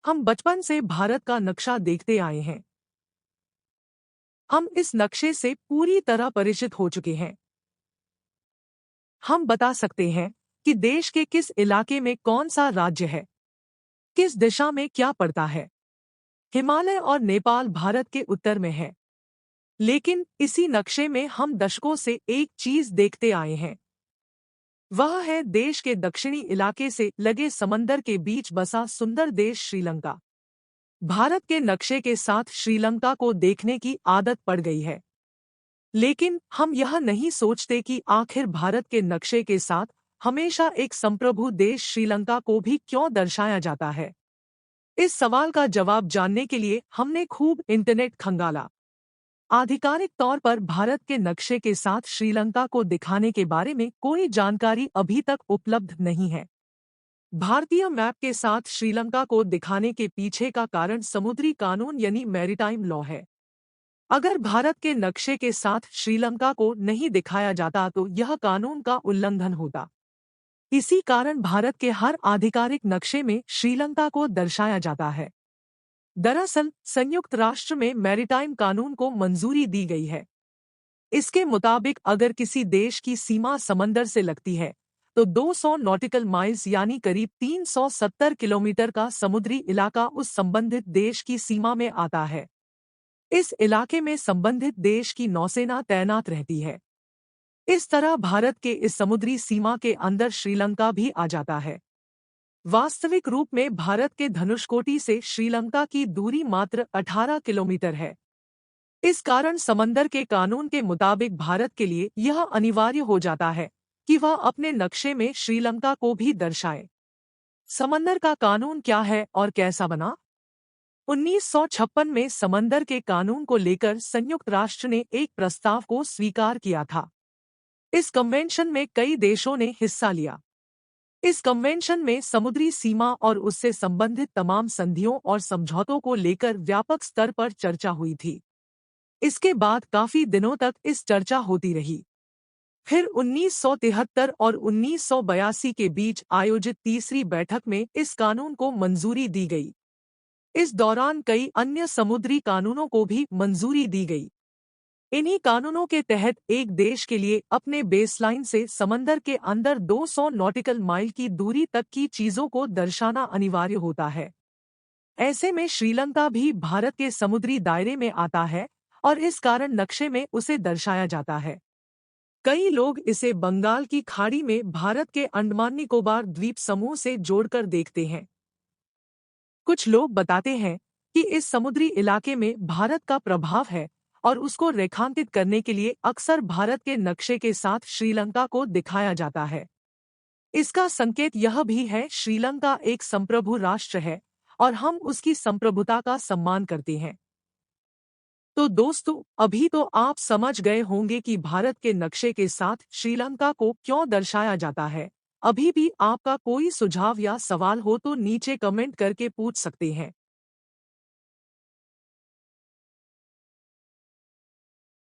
हम बचपन से भारत का नक्शा देखते आए हैं। हम इस नक्शे से पूरी तरह परिचित हो चुके हैं। हम बता सकते हैं कि देश के किस इलाके में कौन सा राज्य है, किस दिशा में क्या पड़ता है। हिमालय और नेपाल भारत के उत्तर में है। लेकिन इसी नक्शे में हम दशकों से एक चीज देखते आए हैं। वह है देश के दक्षिणी इलाके से लगे समंदर के बीच बसा सुंदर देश श्रीलंका। भारत के नक्शे के साथ श्रीलंका को देखने की आदत पड़ गई है। लेकिन हम यह नहीं सोचते कि आखिर भारत के नक्शे के साथ हमेशा एक संप्रभु देश श्रीलंका को भी क्यों दर्शाया जाता है। इस सवाल का जवाब जानने के लिए हमने खूब इंटरनेट खंगाला। आधिकारिक तौर पर भारत के नक्शे के साथ श्रीलंका को दिखाने के बारे में कोई जानकारी अभी तक उपलब्ध नहीं है। भारतीय मैप के साथ श्रीलंका को दिखाने के पीछे का कारण समुद्री कानून यानी मैरीटाइम लॉ है। अगर भारत के नक्शे के साथ श्रीलंका को नहीं दिखाया जाता तो यह कानून का उल्लंघन होता। इसी कारण भारत के हर आधिकारिक नक्शे में श्रीलंका को दर्शाया जाता है। दरअसल संयुक्त राष्ट्र में मैरीटाइम कानून को मंजूरी दी गई है। इसके मुताबिक अगर किसी देश की सीमा समंदर से लगती है तो 200 नॉटिकल माइल्स यानी करीब 370 किलोमीटर का समुद्री इलाका उस संबंधित देश की सीमा में आता है। इस इलाके में संबंधित देश की नौसेना तैनात रहती है। इस तरह भारत के इस समुद्री सीमा के अंदर श्रीलंका भी आ जाता है। वास्तविक रूप में भारत के धनुषकोटि से श्रीलंका की दूरी मात्र 18 किलोमीटर है। इस कारण समंदर के कानून के मुताबिक भारत के लिए यह अनिवार्य हो जाता है कि वह अपने नक्शे में श्रीलंका को भी दर्शाए। समंदर का कानून क्या है और कैसा बना? 1956 में समंदर के कानून को लेकर संयुक्त राष्ट्र ने एक प्रस्ताव को स्वीकार किया था। इस कन्वेंशन में कई देशों ने हिस्सा लिया। इस कन्वेंशन में समुद्री सीमा और उससे संबंधित तमाम संधियों और समझौतों को लेकर व्यापक स्तर पर चर्चा हुई थी। इसके बाद काफी दिनों तक इस चर्चा होती रही। फिर 1973 और 1982 के बीच आयोजित तीसरी बैठक में इस कानून को मंजूरी दी गई। इस दौरान कई अन्य समुद्री कानूनों को भी मंजूरी दी गई। इन्हीं कानूनों के तहत एक देश के लिए अपने बेसलाइन से समंदर के अंदर 200 नॉटिकल माइल की दूरी तक की चीजों को दर्शाना अनिवार्य होता है। ऐसे में श्रीलंका भी भारत के समुद्री दायरे में आता है और इस कारण नक्शे में उसे दर्शाया जाता है। कई लोग इसे बंगाल की खाड़ी में भारत के अंडमान निकोबार द्वीप समूह से जोड़कर देखते हैं। कुछ लोग बताते हैं कि इस समुद्री इलाके में भारत का प्रभाव है और उसको रेखांकित करने के लिए अक्सर भारत के नक्शे के साथ श्रीलंका को दिखाया जाता है। इसका संकेत यह भी है श्रीलंका एक संप्रभु राष्ट्र है और हम उसकी संप्रभुता का सम्मान करते हैं। तो दोस्तों, अभी तो आप समझ गए होंगे कि भारत के नक्शे के साथ श्रीलंका को क्यों दर्शाया जाता है। अभी भी आपका कोई सुझाव या सवाल हो तो नीचे कमेंट करके पूछ सकते हैं।